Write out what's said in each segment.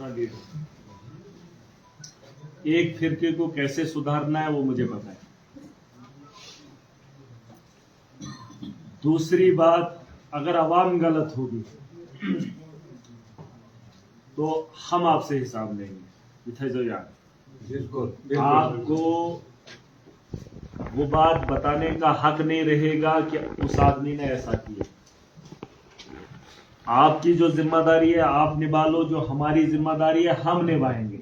दूसरा डेट। एक फिरके को कैसे सुधारना है वो मुझे पता है। दूसरी बात, अगर अवाम गलत होगी तो हम आपसे हिसाब लेंगे। इथे जो यार बिल्कुल आपको वो बात बताने का हक नहीं रहेगा कि उस आदमी ने ऐसा किया। आपकी जो जिम्मेदारी है आप निभा लो, जो हमारी जिम्मेदारी है हम निभाएंगे।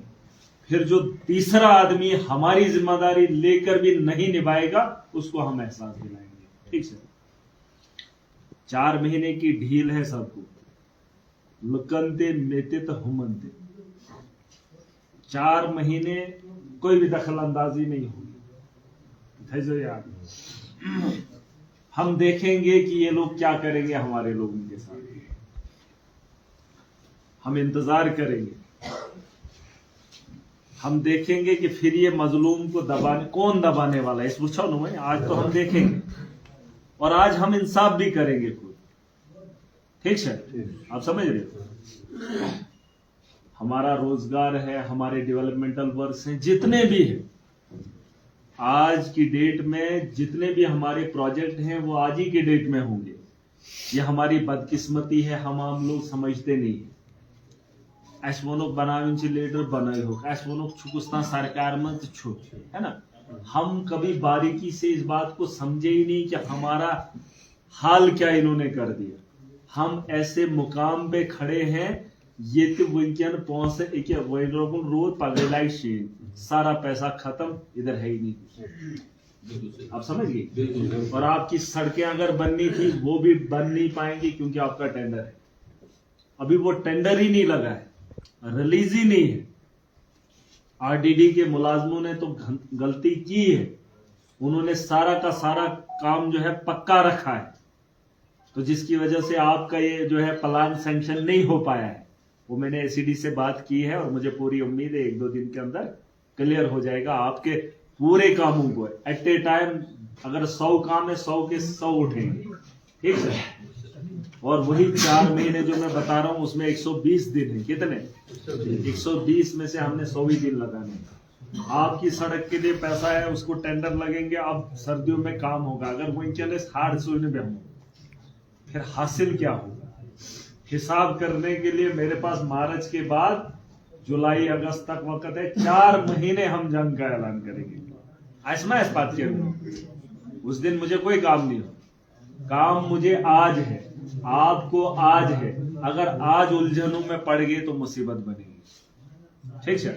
फिर जो तीसरा आदमी हमारी जिम्मेदारी लेकर भी नहीं निभाएगा उसको हम एहसास दिलाएंगे। ठीक है, 4 महीने की ढील है सबको। लुकनते मेते हुमनते, 4 महीने कोई भी दखल अंदाजी नहीं होगी। जो यार हम देखेंगे कि ये लोग क्या करेंगे हमारे लोगों के साथ। हम इंतजार करेंगे, हम देखेंगे कि फिर ये मजलूम को कौन दबाने वाला है। इस पूछो ना मैं, आज तो हम देखेंगे और आज हम इंसाफ भी करेंगे खुद। ठीक है, आप समझ रहे हो। हमारा रोजगार है, हमारे डेवलपमेंटल वर्क्स हैं, जितने भी हैं आज की डेट में, जितने भी हमारे प्रोजेक्ट हैं वो आज ही की डेट में होंगे। ये हमारी बदकिस्मती है, हम आम लोग समझते नहीं है। ऐसवनुक बनाविंची लीडर बनाए हो, ऐसवनुक छुकुस्ता सरकार में छुप है ना। हम कभी बारीकी से इस बात को समझे ही नहीं कि हमारा हाल क्या इन्होंने कर दिया। हम ऐसे मुकाम पे खड़े हैं, ये तो विज्ञान पहुंचे एक रोज पगलाई शीन, सारा पैसा खत्म, इधर है ही नहीं। आप समझ गए। और आपकी सड़कें अगर बननी थी वो भी बन नहीं पाएंगी क्योंकि आपका टेंडर है। अभी वो टेंडर ही नहीं लगा है, रिलीज ही नहीं है। आरडीडी के मुलाजमों ने तो गलती की है, उन्होंने सारा का सारा काम जो है पक्का रखा है, तो जिसकी वजह से आपका ये जो है प्लान सैंक्शन नहीं हो पाया है। वो मैंने एसीडी से बात की है और मुझे पूरी उम्मीद है 1-2 दिन के अंदर क्लियर हो जाएगा। आपके पूरे कामों को एट ए टाइम, अगर 100 काम है 100 के 100 उठेंगे। ठीक है, और वही 4 महीने जो मैं बता रहा हूं उसमें 120 दिन है। कितने? 120 में से हमने 100 ही दिन लगाने। आपकी सड़क के लिए पैसा है, उसको टेंडर लगेंगे। अब सर्दियों में काम होगा, अगर वो चले हार्ड सोने में फिर हासिल क्या होगा। हिसाब करने के लिए मेरे पास मार्च के बाद जुलाई अगस्त तक वक्त है। 4 महीने हम जंग का ऐलान करेंगे। ऐसा इस बात के उस दिन मुझे कोई काम नहीं हो। काम मुझे आज है, आपको आज है। अगर आज उलझनों में पड़ गए तो मुसीबत बनेगी। ठीक है,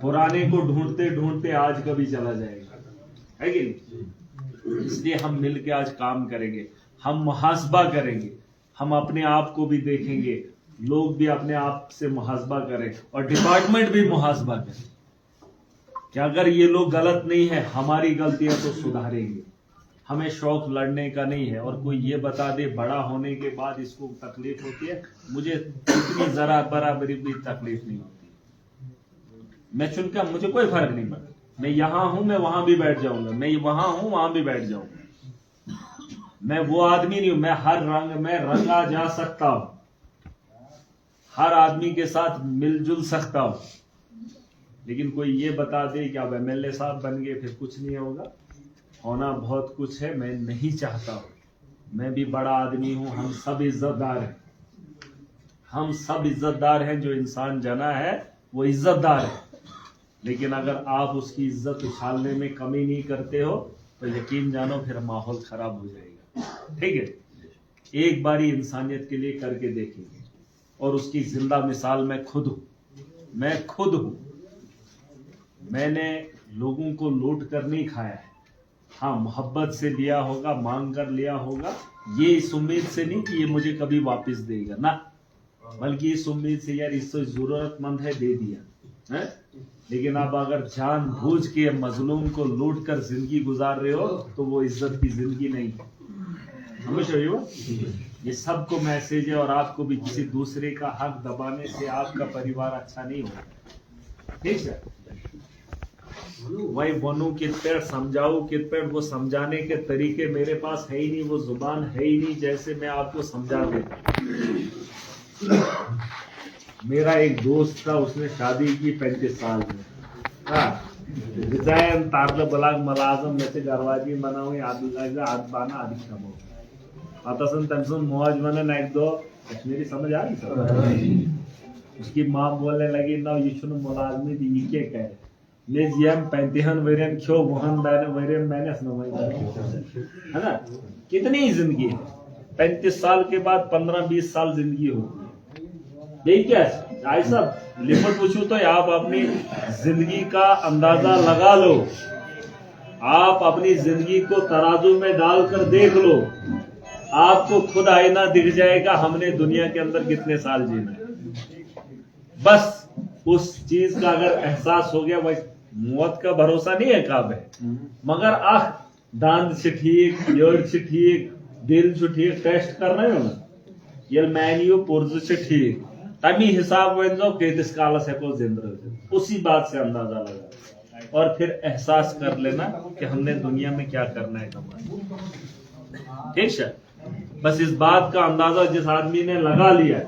पुराने को ढूंढते ढूंढते आज कभी चला जाएगा, है कि नहीं। इसलिए हम मिलके आज काम करेंगे, हम मुहासबा करेंगे, हम अपने आप को भी देखेंगे, लोग भी अपने आप से मुहासबा करें और डिपार्टमेंट भी मुहासबा करें कि अगर ये लोग गलत नहीं है, हमारी गलतियां तो सुधारेंगे। हमें शौक लड़ने का नहीं है। और कोई ये बता दे बड़ा होने के बाद इसको तकलीफ होती है, मुझे इतनी जरा बराबरी भी तकलीफ नहीं होती। मैं चुनकर मुझे कोई फर्क नहीं पड़ता। मैं यहां हूं, मैं वहां भी बैठ जाऊंगा, मैं वहां हूं वहां भी बैठ जाऊंगा। मैं वो आदमी नहीं हूं, मैं हर रंग में रंगा जा सकता हूं, हर आदमी के साथ मिलजुल सकता हूं। लेकिन कोई ये बता दे कि अब एमएलए साहब बन गए फिर कुछ नहीं होगा। होना बहुत कुछ है, मैं नहीं चाहता हूं। मैं भी बड़ा आदमी हूं, हम सब इज्जतदार हैं, हम सब इज्जतदार हैं। जो इंसान जना है वो इज्जतदार है। लेकिन अगर आप उसकी इज्जत उछालने में कमी नहीं करते हो तो यकीन जानो फिर माहौल खराब हो जाएगा। ठीक है, एक बारी इंसानियत के लिए करके देखेंगे। और उसकी जिंदा मिसाल मैं खुद हूं। मैंने लोगों को लूट कर नहीं खाया है। हाँ, मोहब्बत से लिया होगा, मांग कर लिया होगा, ये इस उम्मीद से नहीं कि ये मुझे कभी वापस देगा ना, बल्कि इस उम्मीद से यार इससे जरूरतमंद है, दे दिया है। लेकिन अब अगर जानबूझ के मजलूम को लूट कर जिंदगी गुजार रहे हो तो वो इज्जत की जिंदगी नहीं है। हमेशा ये सबको मैसेज है। और आपको भी किसी दूसरे का हक दबाने से आपका परिवार अच्छा नहीं होगा। ठीक है, वही बनू कितपेड़ समझाऊ कितपेड़, वो समझाने के तरीके मेरे पास है ही नहीं, वो जुबान है ही नहीं जैसे मैं आपको समझा देता। मेरा एक दोस्त था, उसने शादी की 35 साल में। हाँ, विजयन तारलं बलाग मला आजम में से घरवाजी बनाऊ आद बाना आदि खमो आता सन तंसन मौज बने ना एक दो कश्मीरी समझ आ रही सर। उसकी माँ बोलने लगी ना ये सुनो मुलाजमी दी ये क्या कह ले जियम 35 वरियन क्यों वहन वरियन मैंने सुना है ना। कितनी जिंदगी है, 35 साल के बाद 15-20 साल जिंदगी होगी। यही क्या भाई साहब लिमिट पूछूं तो आप अपनी जिंदगी का अंदाजा लगा लो, आप अपनी जिंदगी को तराजू में डालकर देख लो, आपको खुद आईना दिख जाएगा हमने दुनिया के अंदर कितने साल जीना। बस उस चीज का अगर एहसास हो गया, भाई मौत का भरोसा नहीं है कब है, मगर आख दांत से ठीक, योर से ठीक, दिल से ठीक टेस्ट करना हो ना, ये मैन्यू पुर्ज से ठीक तभी हिसाब वन जाओ किस कालस है को जिंदगी, उसी बात से अंदाजा लगा और फिर एहसास कर लेना कि हमने दुनिया में क्या करना है कमाना। ठीक है, बस इस बात का अंदाजा जिस आदमी ने लगा लिया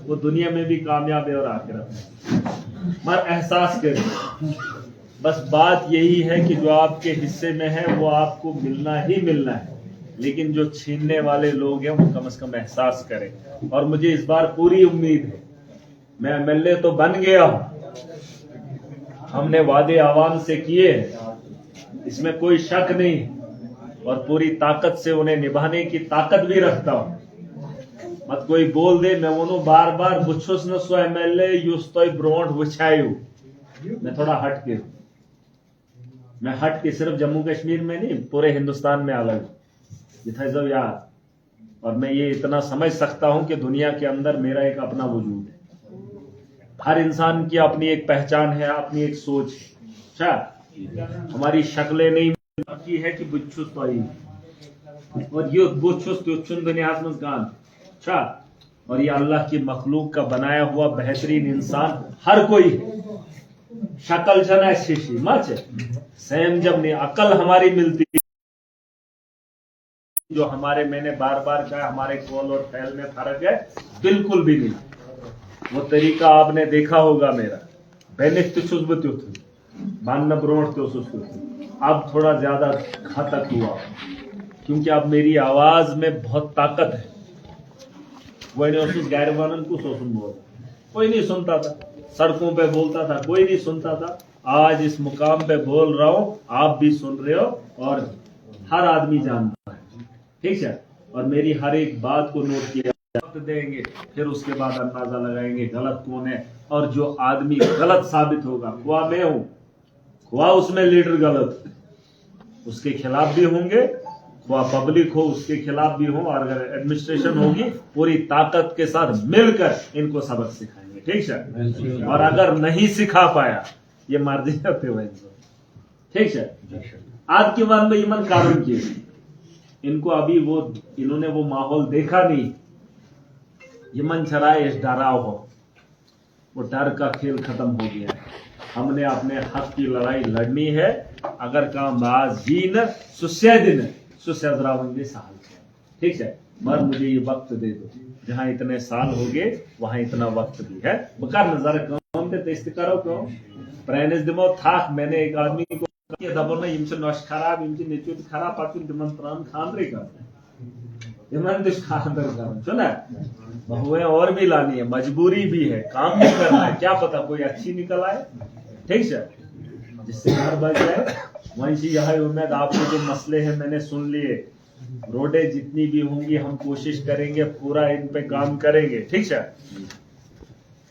वो दुनिया में भी कामयाब है और आखिरत में। मगर एहसास करें, बस बात यही है कि जो आपके हिस्से में है वो आपको मिलना ही मिलना है, लेकिन जो छीनने वाले लोग हैं वो कम से कम एहसास करें। और मुझे इस बार पूरी उम्मीद है, मैं एमएलए तो बन गया हूं, हमने वादे आवाम से किए, इसमें कोई शक नहीं, और पूरी ताकत से उन्हें निभाने की ताकत भी रखता हूं। मत कोई बोल दे मैं वो बार बार बुछुस न सो एमएलए यूस तो ब्रोंड बुछायू, मैं थोड़ा हट के, मैं हट के सिर्फ जम्मू कश्मीर में नहीं पूरे हिंदुस्तान में अलग जब यार। और मैं ये इतना समझ सकता हूं कि दुनिया के अंदर मेरा एक अपना वजूद है, हर इंसान की अपनी एक पहचान है, अपनी एक सोच है। अच्छा, हमारी शक्लें नहीं की है कि बुच्छुस तो और ये बुच्छुस तो चुन दुनिया में गान। अच्छा, और ये अल्लाह की मखलूक का बनाया हुआ बेहतरीन इंसान हर कोई है। शक्ल जना शीशी मच सेम जब नहीं अकल हमारी मिलती, जो हमारे मैंने बार बार कहा हमारे कौल और फैल में फर्क है, बिल्कुल भी नहीं। वो तरीका आपने देखा होगा मेरा, पहले बानना ब्रोड अब थोड़ा ज्यादा घातक हुआ, क्योंकि अब मेरी आवाज में बहुत ताकत है। वही गैरवानन को सोचून बोल, कोई नहीं सुनता था, सड़कों पे बोलता था कोई नहीं सुनता था, आज इस मुकाम पे बोल रहा हूं, आप भी सुन रहे हो और हर आदमी जानता है। ठीक है, और मेरी हर एक बात को नोट किया, वक्त देंगे, फिर उसके बाद अंदाजा लगाएंगे गलत कौन है, और जो आदमी गलत साबित होगा, खुआ मैं हूं, खुआ उसमें लीडर गलत, उसके खिलाफ भी होंगे, खुआ पब्लिक हो उसके खिलाफ भी हो, और अगर एडमिनिस्ट्रेशन होगी पूरी ताकत के साथ मिलकर इनको सबक सिखाएंगे। ठीक है, और अगर नहीं सिखा पाया ये मर्जी होते हुए, ठीक है, आज के बाद में ईमान कारण किए, इनको अभी वो इन्होंने वो माहौल देखा नहीं, ये मन छराए डराव हो, वो डर का खेल खत्म हो गया है। हमने अपने हक की लड़ाई लड़नी है, अगर काम बाज ही न सुस्या दिन सुस्याद्रावंदी साल। ठीक है, मगर मुझे ये वक्त दे दो, जहां इतने साल हो गए वहां इतना वक्त भी है, बकार नजर काम पे तेस्त करो क्यों प्रेनिस दिमो था। मैंने एक आदमी को दबो ना इनसे नश खराब इनकी नेचुर खराब पाचुन दिमन प्राण खान रे कर सुना, बहुएं और भी लानी है, मजबूरी भी है, काम भी करना है, क्या पता कोई अच्छी निकल आए। ठीक है, जिससे घर बच जाए। वहीं से यह उम्मीद, आपके जो मसले हैं मैंने सुन लिए, रोडें जितनी भी होंगी हम कोशिश करेंगे पूरा इन पे काम करेंगे। ठीक है,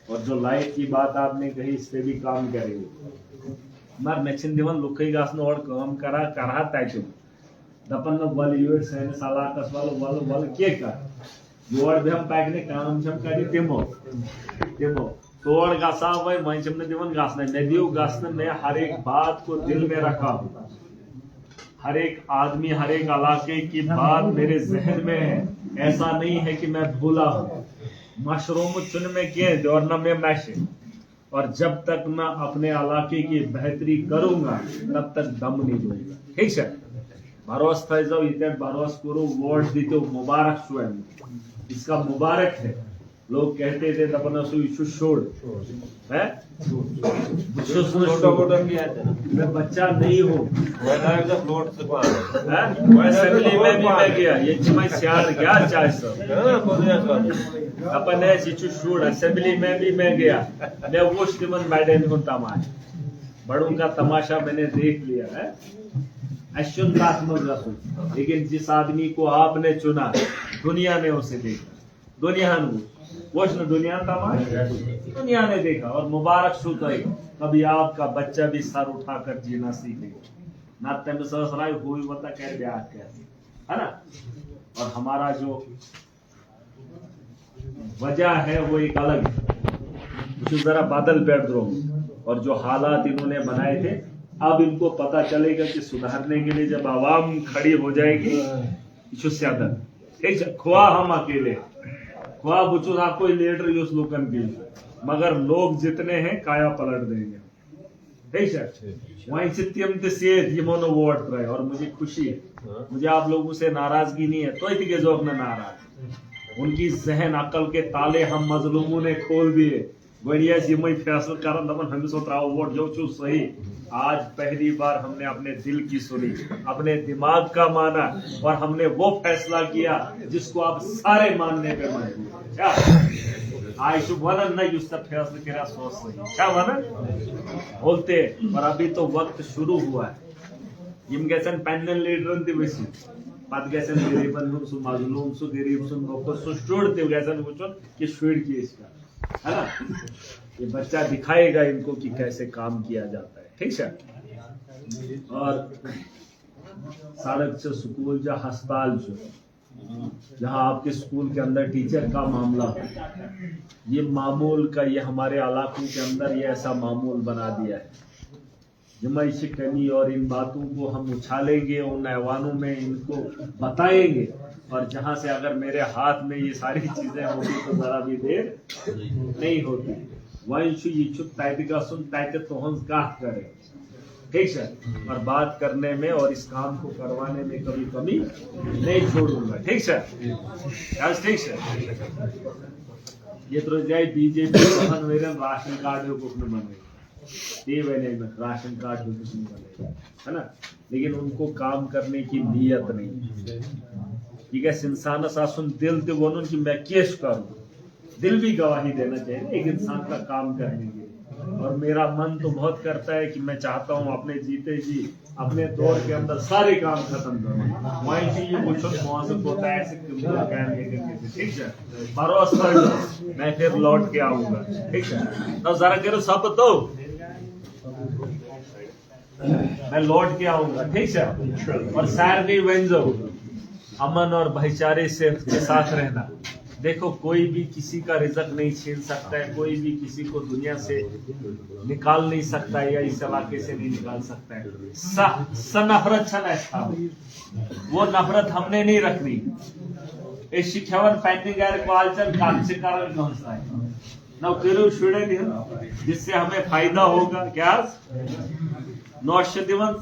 और जो लाइट की बात आपने कही इस पे भी काम करेंगे। मर मेचिन दिवन लुकई गासन और काम करा करा तय दपन वल यूर सैन सलाकस वल के का योर भी हम पैक ने काम छम करी तिमो तोड़ गासा वही मंचम ने दिवन गासने मैं दियो गासने मैं हर एक बात को दिल में रखा, हर एक आदमी हर एक इलाके की बात मेरे जहन में है, ऐसा नहीं है कि मैं भूला हूँ। मशरूम चुन में किए और न में मैशे, और जब तक मैं अपने इलाके की बेहतरी करूंगा तब तक दम नहीं दूंगा। ठीक है, भरोस था जाओ इतने भरोस करो वोट दीते मुबारक स्वयं, इसका मुबारक है लोग कहते थे दपना सु यह छोड़ है मैं बच्चा नहीं हूँ असेंबली में भी मैं गया ये मैं सियार क्या चाहे अपन यह छोड़ असेंबली में भी मैं गया मैं वो श्रीमन मैडम हूँ तमाश बड़ों का तमाशा मैंने देख लिया है लेकिन जिस आदमी को आपने चुना दुनिया ने उसे देखा दुनिया ने दुनिया तमाशा दुनिया ने देखा और मुबारक शुद्ध कभी आपका बच्चा भी सर उठाकर जीना सीखेगा ना तम ससराय हुई बता कह ब्याह कैसे है ना। और हमारा जो वजह है वो एक अलग है जरा बादल बैठ दो और जो हालात इन्होंने बनाए थे अब इनको पता चलेगा कि सुधारने के लिए जब आवाम खड़ी हो जाएगी ठीक खुआ हम अकेले खुआ बुचू आप कोई लीडर उस लोगन के मगर लोग जितने हैं काया पलट देंगे ठीक है वहीं चित्यम ये मोनो वोट रहे और मुझे खुशी है मुझे आप लोगों से नाराजगी नहीं है तो इतने जोर में नाराज उनकी जहन अकल के ताले हम मजलूमों ने खोल दिए बढ़िया यही फैसला कर दपन हम त्राव वोट जो चू सही। आज पहली बार हमने अपने दिल की सुनी अपने दिमाग का माना और हमने वो फैसला किया जिसको आप सारे मानने पे मजबूर क्या आयशु वलन नहीं उस फैसला किया सोच सही क्या वलन बोलते और अभी तो वक्त शुरू हुआ है यम गसन पैनल लीडर दिवसी पत गसन गरीबन सु मजलूम सु गरीब सु नौकर सु शुड़ ते गसन वचन कि शुड़ की इसका है ना ये बच्चा दिखाएगा इनको कि कैसे काम किया जाता है ठीक है। और सड़क से स्कूल जा अस्पताल जो जहाँ आपके स्कूल के अंदर टीचर का मामला ये मामूल का ये हमारे इलाकों के अंदर ये ऐसा मामूल बना दिया है जमाइश कमी और इन बातों को हम उछालेंगे उन ऐवानों में इनको बताएंगे और जहां से अगर मेरे हाथ में ये सारी चीजें होगी तो जरा भी देर नहीं होती वंशु ये चुप ताइतिका सुन ताइते तोहंस का करे ठीक है और बात करने में और इस काम को करवाने में कभी कमी नहीं छोड़ूंगा ठीक है ठीक है। ये तो जाए बीजेपी राशन कार्ड बने राशन कार्ड बनेगा है ना लेकिन उनको काम करने की नीयत नहीं ठीक है इंसान सासुन दिल ते वोनुन कि मैं केश करूं दिल भी गवाही देना चाहिए एक इंसान का काम करने के लिए और मेरा मन तो बहुत करता है कि मैं चाहता हूं अपने जीते जी अपने दौर के अंदर सारे काम खत्म करूं वहीं से ये कुछ मौसम होता है ठीक है भरोसा मैं फिर लौट के आऊंगा ठीक है तो जरा करो सब तो मैं लौट के आऊंगा ठीक है और सैर नहीं बन जाओ अमन और भाईचारे से के साथ रहना देखो कोई भी किसी का रिजक नहीं छीन सकता है कोई भी किसी को दुनिया से निकाल नहीं सकता है या इस इलाके से नहीं निकाल सकता है नफरत छा वो नफरत हमने नहीं रखनी इस शिक्षावन पेंटिंग काम से कारण कौन सा है ना करो छुड़े जिससे हमें फायदा होगा क्या नौश दिवन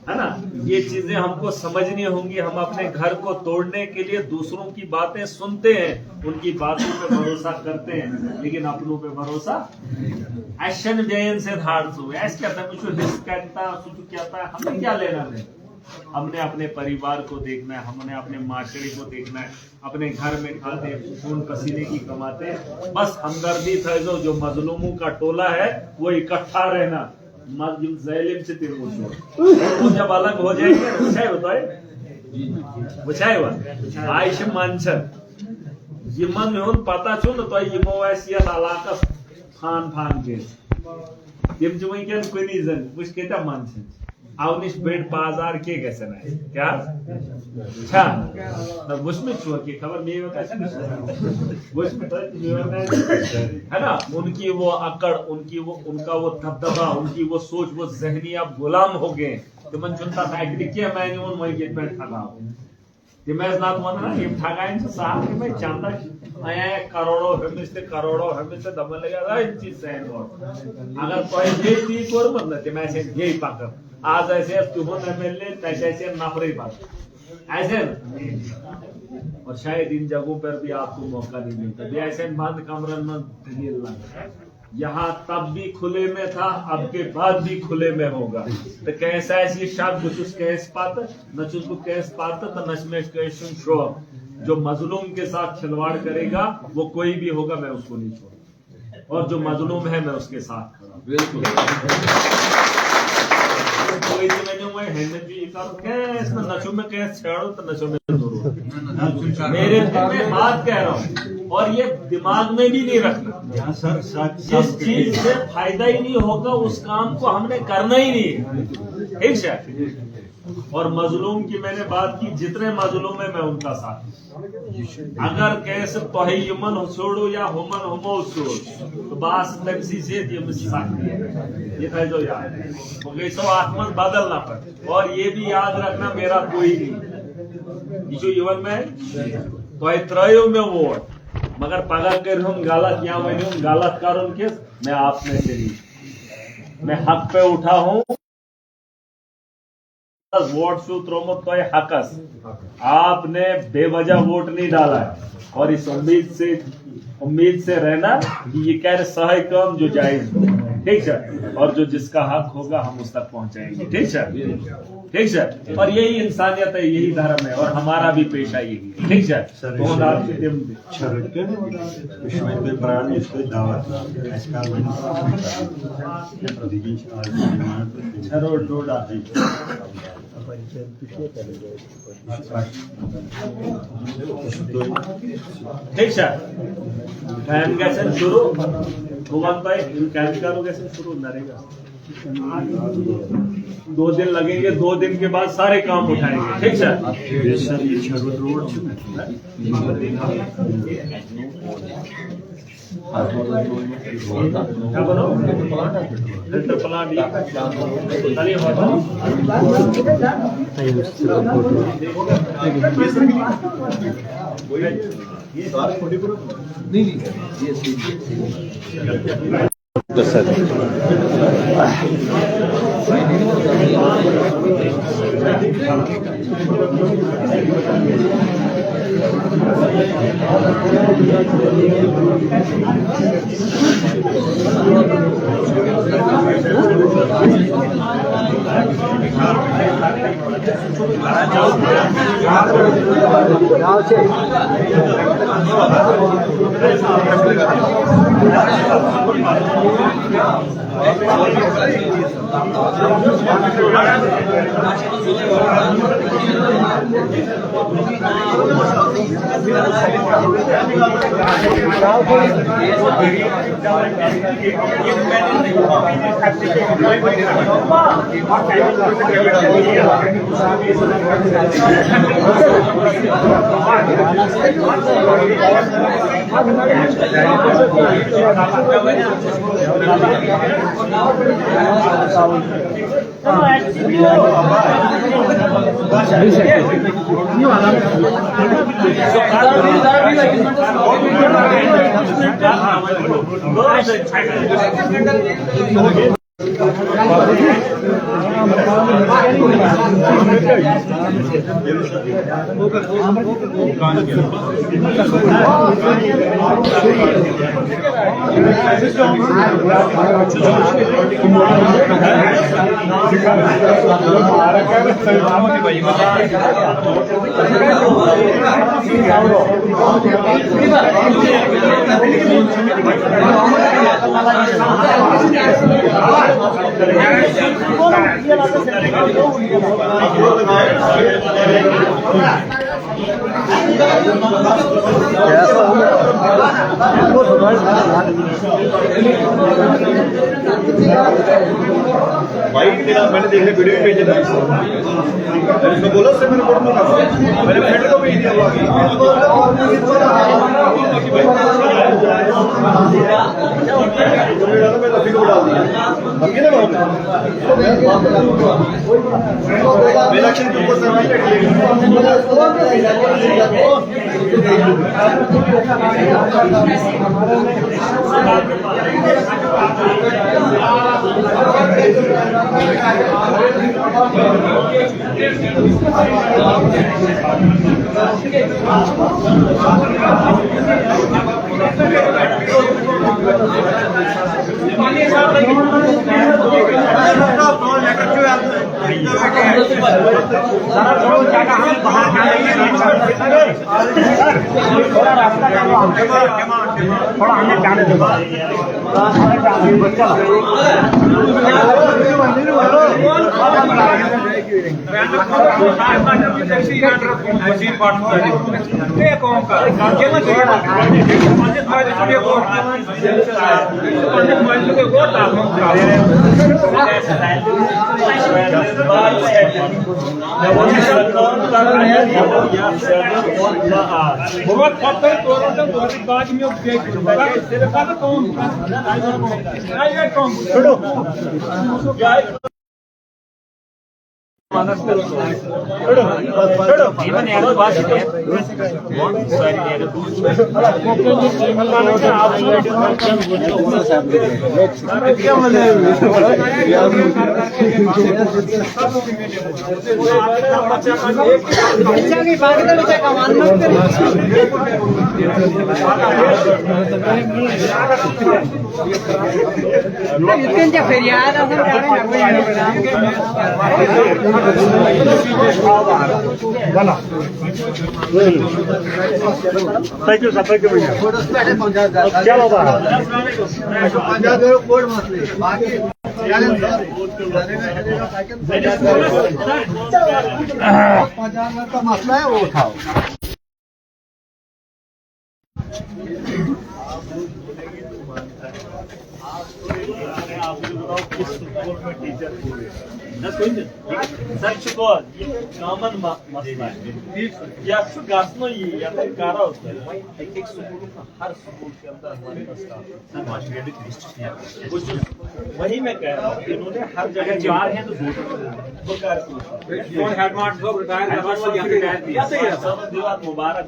है ना ये चीजें हमको समझनी होंगी हम अपने घर को तोड़ने के लिए दूसरों की बातें सुनते हैं उनकी बातों पे भरोसा करते हैं लेकिन अपनों पे भरोसा एक्शन व्ययन से धार ऐसा कहता है कुछ कहता कुछ कहता है हमें क्या लेना है हमने अपने परिवार को देखना है हमने अपने माशरे को देखना है अपने घर में खाते खून पसीने की कमाते हैं बस हमदर्दी था जो मजलूमों का टोला है वो इकट्ठा रहना जैलिम से तो जब अलग हो जाएंगे बुझाए बताए बुझाए वा आयश मानछन यमन होन पता छु न तो यमो ऐसियत इलाका फान फान के यम जो वंकन कोनी जन बुझ केता मानछन आवनिश बेड बाजार के कैसे ना क्या अच्छा ना उसमें छुआ की खबर नहीं होता है ना उनकी वो अकड़ उनकी वो उनका वो दबदबा उनकी वो सोच वो जहनी अब गुलाम हो गए तो मन चुनता था कि क्या मैंने उन वही गेट में ठगा ये मैं ना तो ना ये ठगाइन से साहब कि मैं चांदा आया करोड़ों हमें से दम लगा इन चीज से अगर कोई ये चीज और मतलब कि मैं से यही पाकर आज ऐसे तुम एमएलए तैसे नफरी बात ऐसे और शायद इन जगहों पर भी आपको मौका नहीं मिलता। ऐसे बंद कमरन में मिलना, यहाँ तब भी खुले में था, अब के बाद भी खुले में होगा। तो कैसा ऐसी शब्द कुछ कैस पाता न चुसको कैस पाता तो नशमेश कैसन शो। जो मजलूम के साथ खिलवाड़ करेगा वो कोई भी होगा, मैं उसको नहीं छोड़ूंगा, और जो मजलूम है मैं उसके साथ खड़ा। बिल्कुल कोई भी मैंने हुए हेलमेट भी कैस न नशो में कैस छेड़ो तो नशो में मेरे में बात कह रहा हूँ, और ये दिमाग में भी नहीं रखना। जिस चीज से फायदा ही नहीं होगा उस काम को हमने करना ही नहीं, ठीक है। और मजलूम की मैंने बात की, जितने मजलूम है मैं उनका साथ। अगर कैसे तोहियमन छोड़ो या हुमन हुमो छोड़ तो बास तमसी से ये था जो याद है सो आत्मन बदलना पड़े। और ये भी याद रखना मेरा कोई नहीं जो युवन में तो त्रयो में वोट, मगर पगा कर हम गलत या मैंने गलत करूँ के मैं आप में से नहीं, मैं हक पे उठा हूँ। वोट सूत्रों तो हकस आपने बेवजह वोट नहीं डाला है, और इस उम्मीद से रहना कि ये कह रहे सही काम जो जायज हो, ठीक है, और जो जिसका हक होगा हम उस तक पहुंचाएंगे, ठीक है, ठीक है। और यही इंसानियत है, यही धर्म है, और हमारा भी पेशा यही है, ठीक है। ठीक है, कैन कैसे शुरू भगवान भाई कैन करो कैसे शुरू नरेगा 2 दिन लगेंगे, 2 दिन के बाद सारे काम उठाएंगे, ठीक है सर। क्या बनो फिल्टर प्लांट भाई तेरा मैंने देखने वीडियो में भेजा था, मैंने बोला सर मैंने फोटो मंगा, मैंने फ्रेंड को भेज दिया। मैं लफी को डाल दिया, हम क्या ना इलेक्शन के ऊपर थोड़ा रास्ता थोड़ा हमें जाने दो thank you sir, thank you भैया। क्या होगा मसला है वो उठाओ। आप बताओ किस स्कूल में टीचर पूरे सच को ये कॉमन मसला है या गासनो ये या तो कारा होता है एक एक स्कूल का हर स्कूल के अंदर हमारे पास वही मैं कह रहा हूँ इन्होंने हर जगह चार हैं तो मुबारक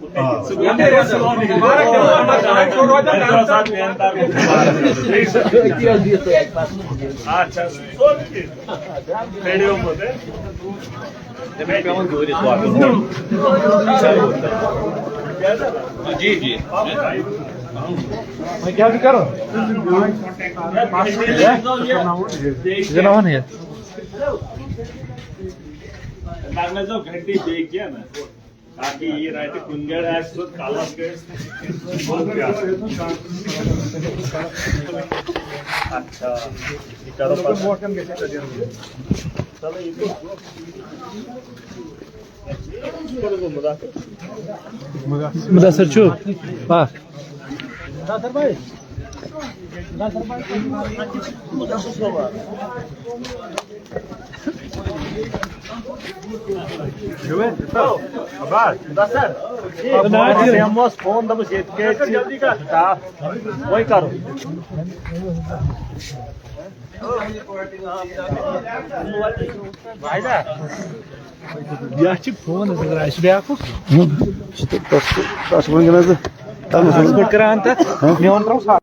अच्छा रेडियो मध्ये जी जी मैं क्या भी करो जो घंटी देख गया ना ताकि ये राइट कुंजड़ है तो काला के अच्छा करो चलो ये मुदस्सिर चुप वाह फोन जल्दी कर वही करो फोन पासपोर्ट करान